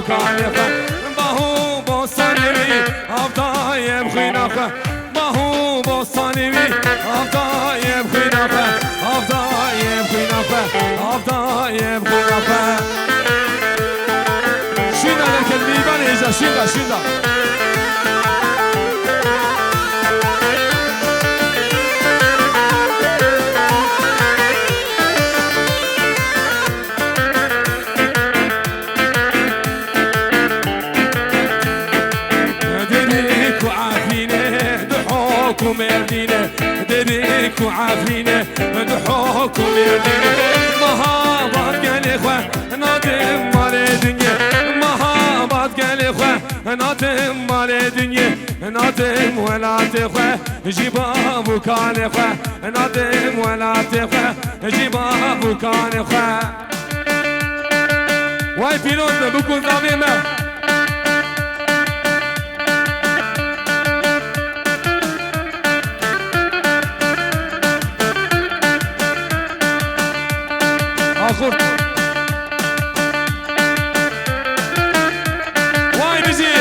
بكاني باهو بوصاني أفضاي بخينافة باهو بوصاني أفضاي بخينافة أفضاي بخينافة أفضاي بخينافة شينا لك الميبان إيجا شينا مردينة دبيك وعافينة دحوك ومردينة مهابات قال إخوة نادم مال دنيا مهابات قال إخوة نادم مال دنيا نادم ولا تخوة جيب أبو كان إخوة نادم ولا تخوة جيب أبو كان إخوة واي بيلوت بكون ضامنة آخر واي بيجي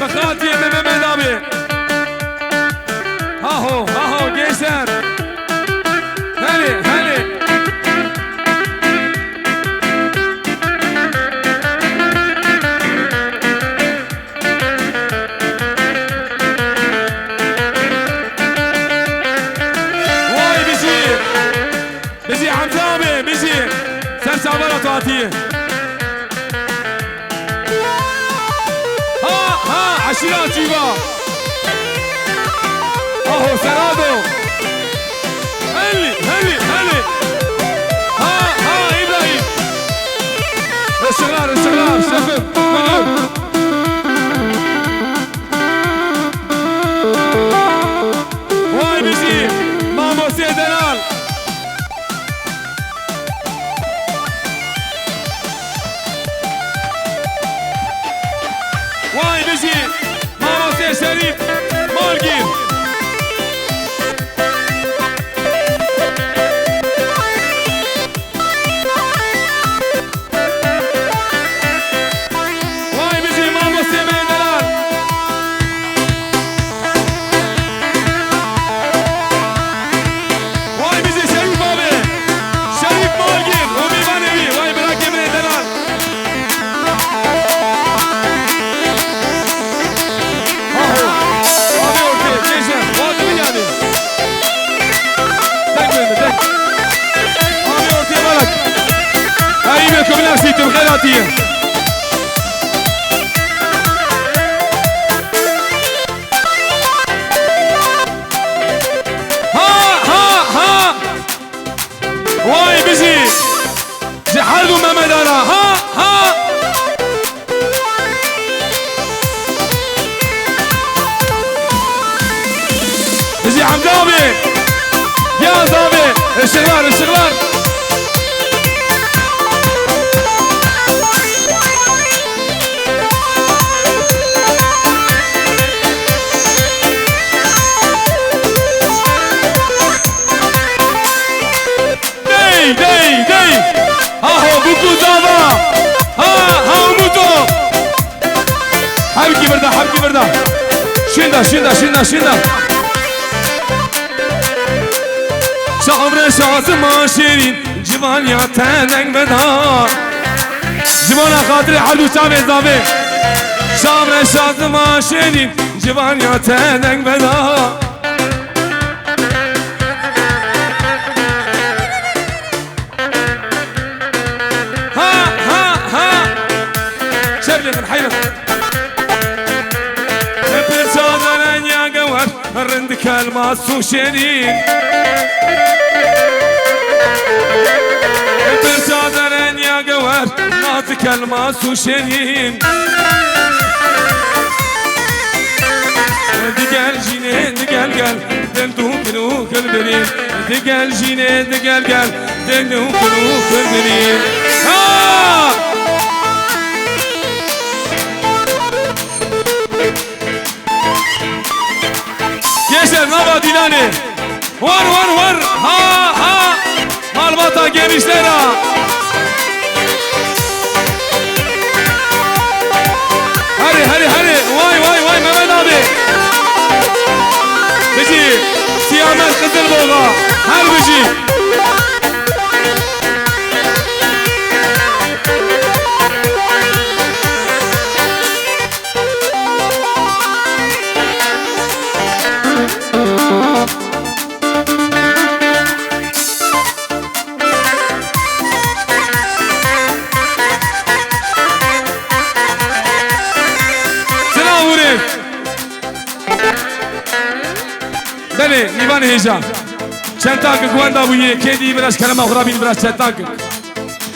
بخاتي من دابي هاهو جيسر هلي واي بيجي عمزامي بيجي سرسابرة تواتيه ها عشرات جيبا اهو سرادو هلي ها ابراهيم الشغلار شفت مغلوب واي بيجي مامو سيدلال واي بيجي مامو سي شريف مالجين واي بيجي مامو سي ميدلال واي بيجي شريف بابي شريف مالجين وميمانوي واي براكي ميدلال بكم ناسيت الخيراتية ها واي بيجي جحد ومحمد انا ها بيجي حمدابي يا زابي الشغلار دي اهو بوكو زابا ها موتو حبكي بردا شندا شعر شازما شيرين جوان يا تنك بدا جوان خاطري حلو شامي زابي شعر شازما شيرين جوان يا تنك بدا رندك الماسو شيرين برسادرين يا قوار نازك الماسو شيرين دقال جيني دقال دندوك البنين دقال جيني دقال دندوك البنين Gençler naba dinani var ha malbata genişler ha بوغا هر بجي بله لیوان هیجا چند تاک گواندا بویه که دی براش کلمه خرابین براش چند تاک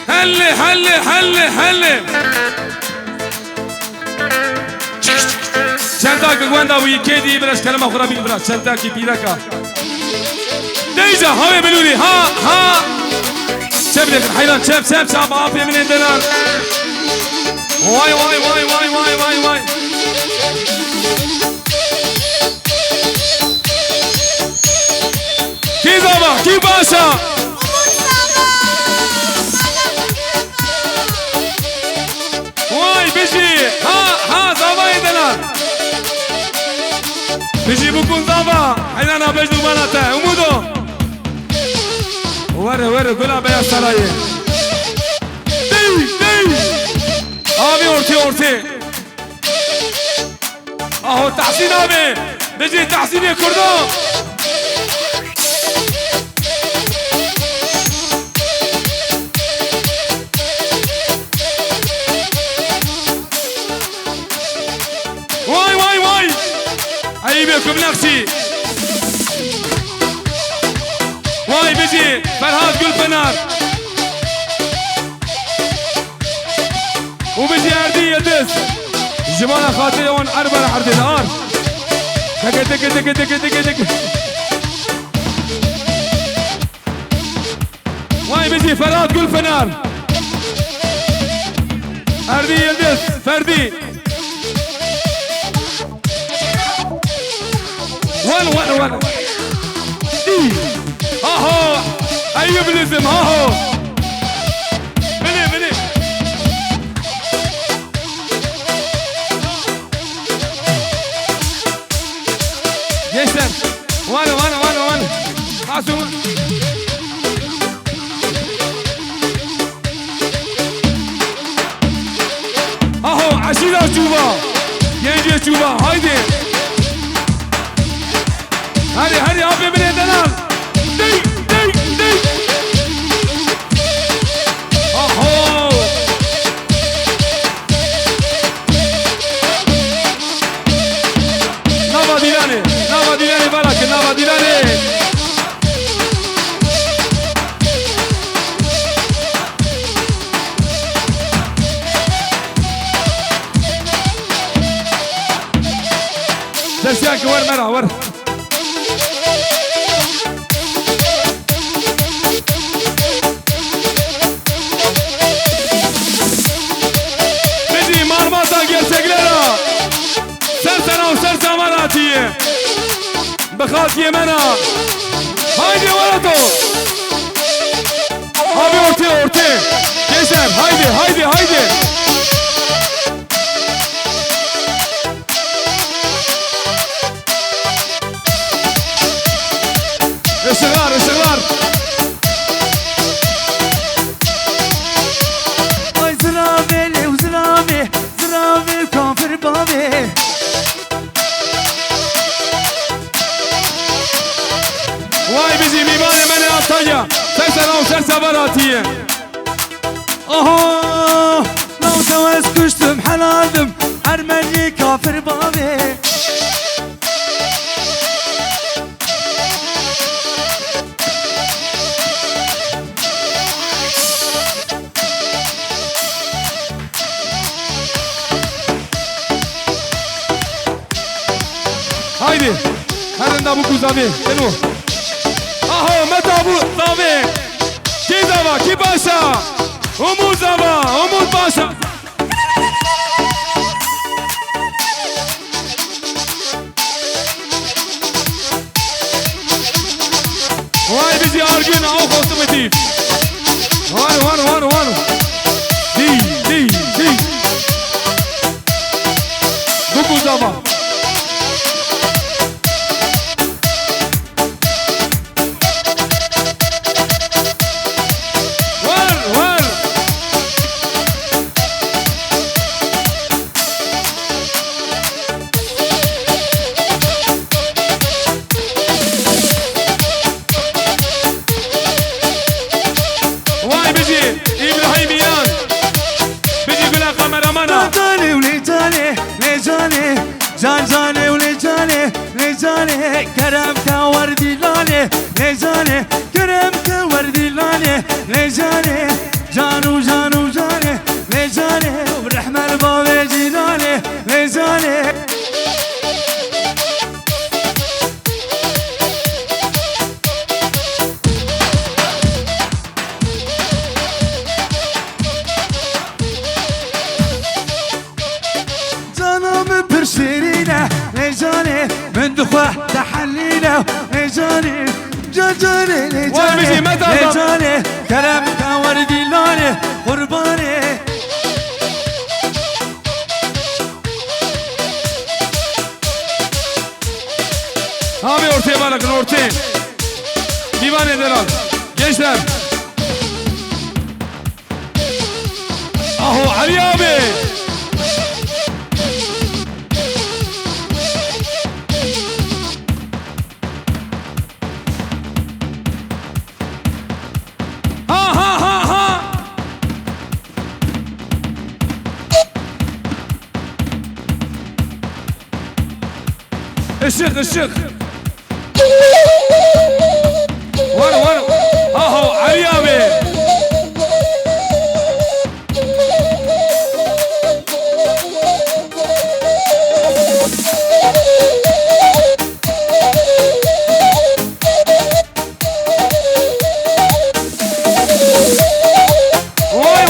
هله هله هله هله چند تاک گواندا بویه که دی براش کلمه خرابین براش چند تاکی پیرکا دیجا همه بلوری ها ها چه بدک حیران چپ آفی من اندنان وای وای وای وای وای وای وای کی زابا کی باشا وای بشی ها زابا ایدلان بشی بکن زابا اینا نبجدو مناته امودو وره گلا بیا سرایه دی آبی ارتی آهو تحسین آبی بشی تحسینی کردو بكم نقشي واي بيجي فرهاد قول فنار وبيجي عردي يدس جمال خاطر وان أربع حرد النار دك واي بيجي فرهاد قول فنار عردي يدس فردي وان اهو ايوب لازم اهو بني يسر وانا معصوم اهو عشيرة شوفا ينجي شوفا هايدي هري أبي من الدلال دي أهو نابا ديلاني بالك نابا ديلاني دسياك ور بخاطي منا هايدي ولدو هابي اورتي كيسر هايدي استغرار اي زرامي كافر بابي واي بيجي ميباني من أطايا سرسة براتية اها لو توز كشتم حلالدم ارمني كافر بابي هايدي هرندا بوكو زابي تنو اهو متى ابو زابي كي زابا كي باشا امود زابا امود باشا واي بيجي ارجينا او خوستمتي وانو دي بوكو زابا جان جاني ولجاني لجاني كرمك وردي لاني لجاني كرمك وردي لاني لجاني جانو جانو جاني لجاني ورحمة البابا جيلاني لجاني شيرينه لجاني من دخوه تحلينه لجاني جاني لجاني كلامك وردي لاني قرباني Abi ortaya bakın ortaya. Divan ederler. Gençler. Aho Ali abi. Işık ışık. Var. Aho Ali abi. Vay.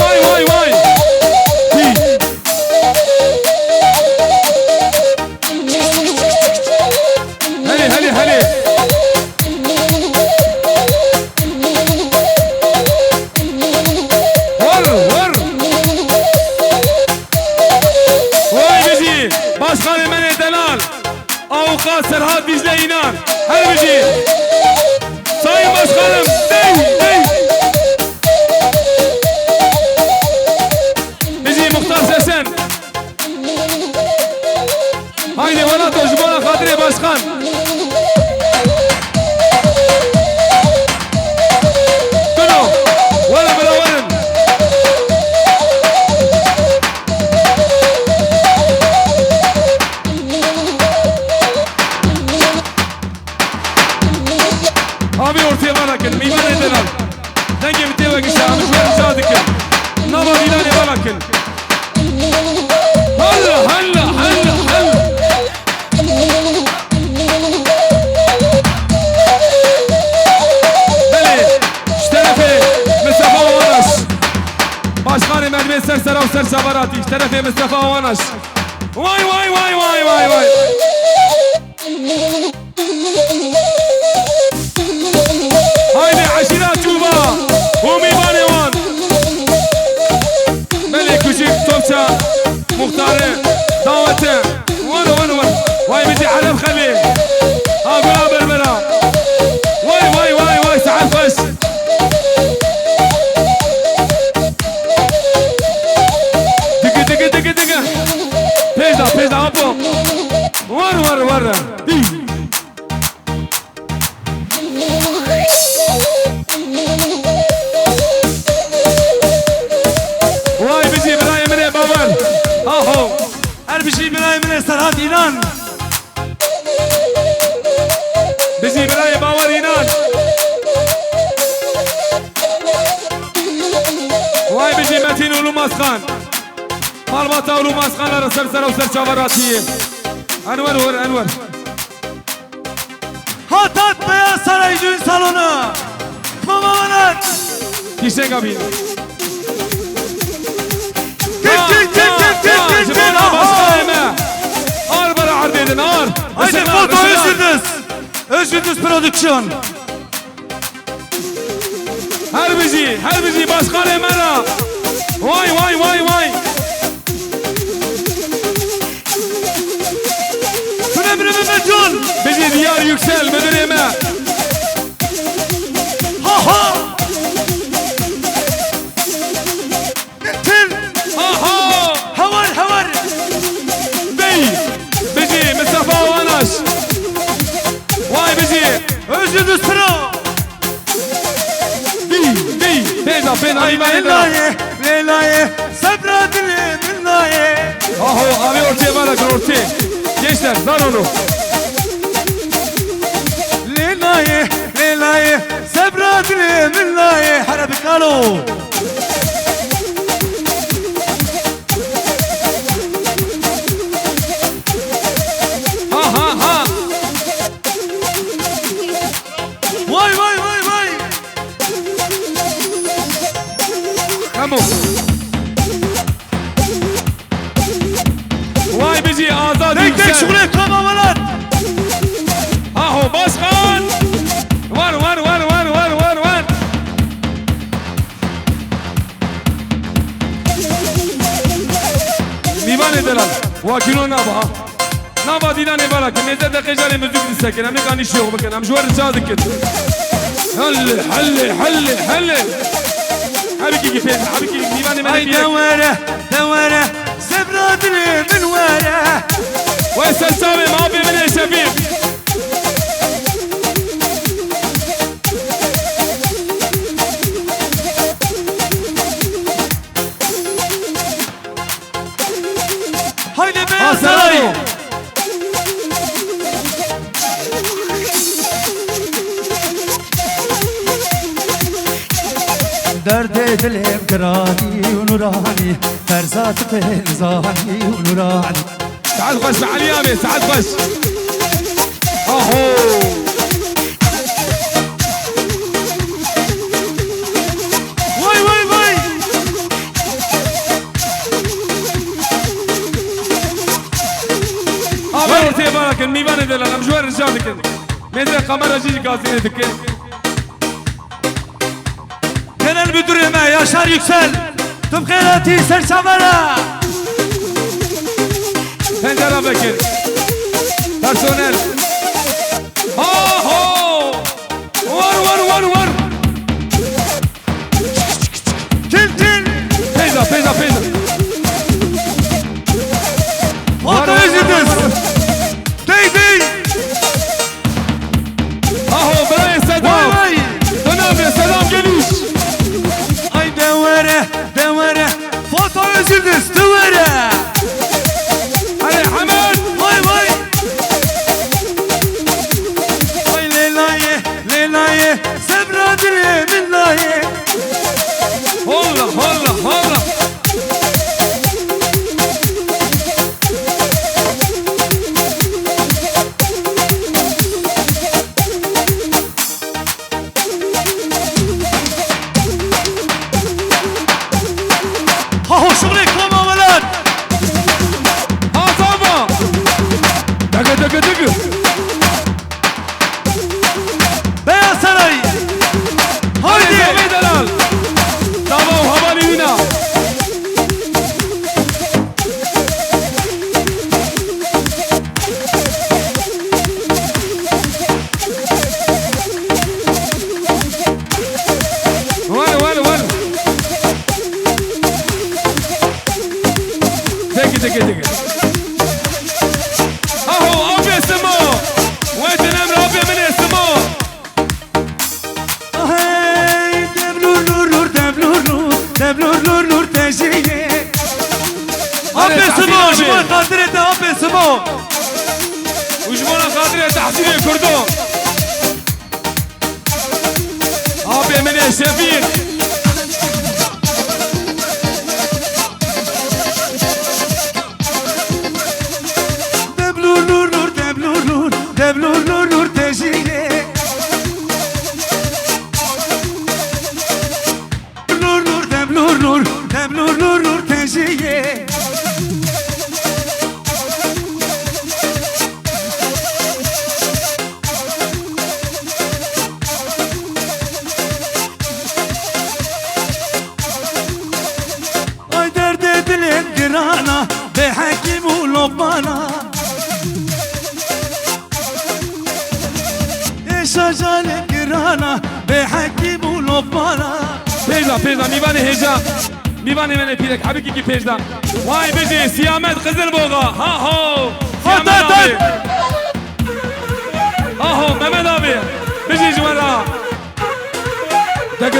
هلي ور وای بجی başkan من دلال avukat Serhat Dicle İnan her biji sayın başkanım dey biji Muhtar Sesen haydi bana Jibona Kadri başkan Abi ortaya bakın, mimar ederler. Denge bir tevek işe, amışlar rica dikin. Nava bilane bakın. Halla. Beli, şterefe, Mustafa Ovanaş. Başkanı Mehmet Serserav Sersabarati, şterefe Mustafa Ovanaş. Vay. Haydi aşirat çuba Umi Banevan Melek küçük topça Muhtarı davete Var Vay bizi Alem Khalil Abi berbera Vay Sa'ad Faş Dıgı Pejda apo Var Vay bizi İbrahim'ine babar Aho her bir şey İbrahim'ine Serhat İnan bizi İbrahim babar İnan Vay bizi Metin Ulu Maskan Malbata Ulu Maskanları Ser Çavarati'yi Enver Hatat Beyaz Saray Düğün Salonu Mamamanat Kişen kabini Jibona başkanıma Arbara ardedin ar Haydi foto Özgürdüz Prodüksiyon Her bizi başkanıma Vay Emre Mehmetcan bizi Diyar Yüksel müdürüme Ha Gittin Havar Bey bizi Mustafa Ovanaş Vay bizi Özgürdüz Pro Peyda Leyla'ye Sabra dilim Leyla'ye Abi ortaya bakın ortaya gençler zar onu. Leylaye Leylaye Sebradile Millaye Harabi kalo Ha ha ha. Vay vay vay vay Tamam. Vay bizi azad Tek tek yüksel. şuraya kamamalar Aho başkan. Var var var var var var var. Mivan edeler. Vakino naba. Naba dinan evara ki mezde de kejali müzik disekin. Hem ne kan işi yok bakın. Hem şu var rıçadık et. Halle halle halle halle. Habiki ki pez. Habiki mivan emene Ay biyek. devere Sebradile min vere Ve selsavim abi mene şefim. Haydi Beyaz Saray Hasanaro. Derde dilim grani unurani Ferzat penzani unurani تعال خش علي يا بي تعال خش اهو Vay vay vay ابي تي بارك الميبان دل انا مجوار رجالك مدري قمر جيجي قاسينتك Genel Müdürüme Yaşar Yüksel Tüm kıyrati serçamara pencere bekir personel اهو ور ور ور ور Til til بيزا بيزا بيزا Foto yüzünüz Dey dey اهو براي Vay سلام vay دنام يا سلام جليش Ay devere Foto yüzünüz devere علي حمد Vay vay Ay Leylaye Sebradile millaye هلا هلا هلا Ha hoşumluk mamalar ها طبعا دقة دقة دقة Beyaz Saray Haydi Haydi Zami Delal Tamam havalina وين دقي اهو ابي سمو وين تنام ابي من سمو Hey Devlur teşiye Abi Simo Şuman kadirete Abi Simo وجمونا قادرة تحسين كردو ابي من شفيق Devlur teşiye Devlur teşiye Ay derde dilim girana Be hakimu lokmana Şajalim girana Be hakimu lokmana بيزا ميباني هجا ميباني من بيرك حبيبي كي بيزا واي بيجي سيامات قزل بوغا ها هو سيامات خطأت. أبي. ها هو محمد ابي بيجي جوالا دق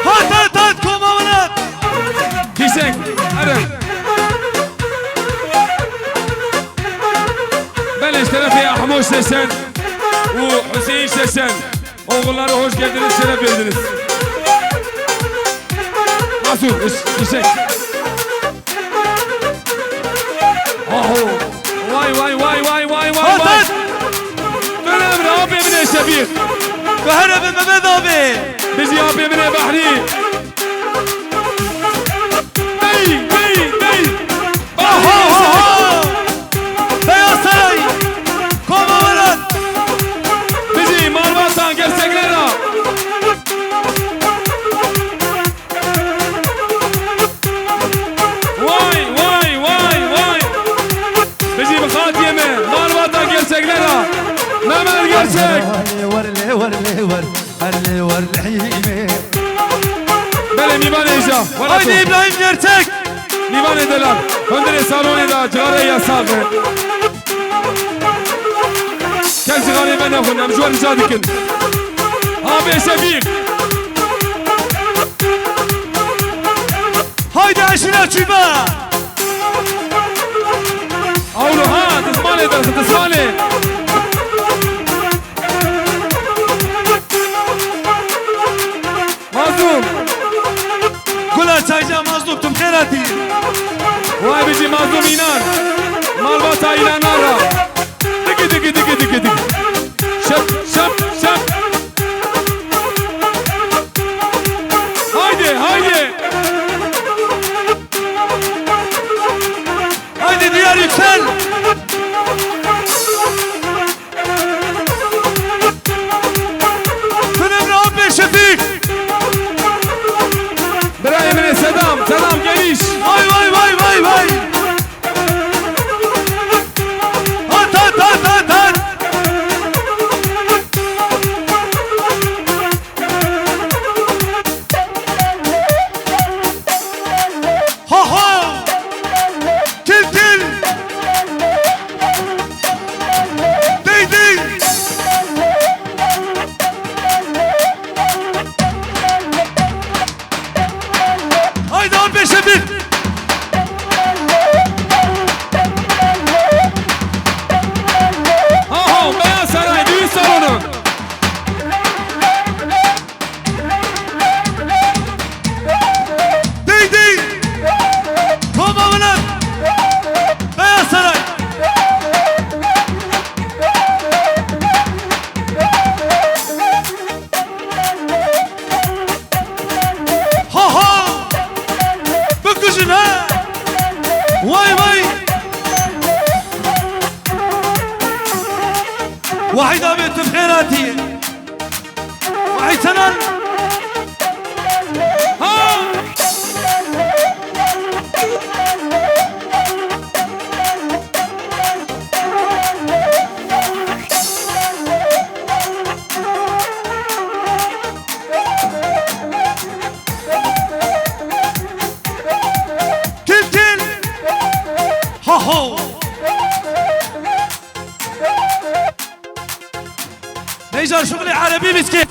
Hat komavanat Şeşen ve Hüseyin Şeşen. Oğulları hoş geldiniz, şeref verdiniz. Nasıl? İşek. Aho. Vay vay vay vay vay vay vay. Önemli abi Emine Şebir. Kahrabi Mehmet abi. Bizi abi Emine Bahri. Bey bey bey. Aha. Beyaz Saray. Komaveran. Bizi Marmatan gerçekler ha. Vay vay vay vay. Bizi Mekhatiyeme Marmatan gerçekler ha. Memel gerçek. ورلي ورلي ور ورلي ورلي Böyle mivan eja. Haydi İbrahim gerçek. Mivan edeler. Höndere salonu da cigara yasak. Gel cigarayı ben yakınım. Şu an rica dikin. Abi Şebir. Haydi aşina çuba. Avlu ha. Tısmale edersin tısmale. Mazlum. Kula çayca mazlum tüm kherati. Vay bizi mazlum inan. Malbata inanara. Diki diki diki diki diki. Şap şap şap. Haydi haydi. Haydi diyar yüksel. Tünemre abi Şefik. Brahim'ine Sedam geliş. Vay vay vay vay vay. At at at at at. Ha ha. Kil kil. Dey dey. Haydi abi Şefik. Ha Beyaz Saray düğün salonu. Dey dey. Komaveran. Beyaz Saray. Ha ha. Bıkışın ha. Vay vay. واحد بيت بخيراتي واحد سنان Ha. كل كل ها هو نيجر شغلي عربي مسكين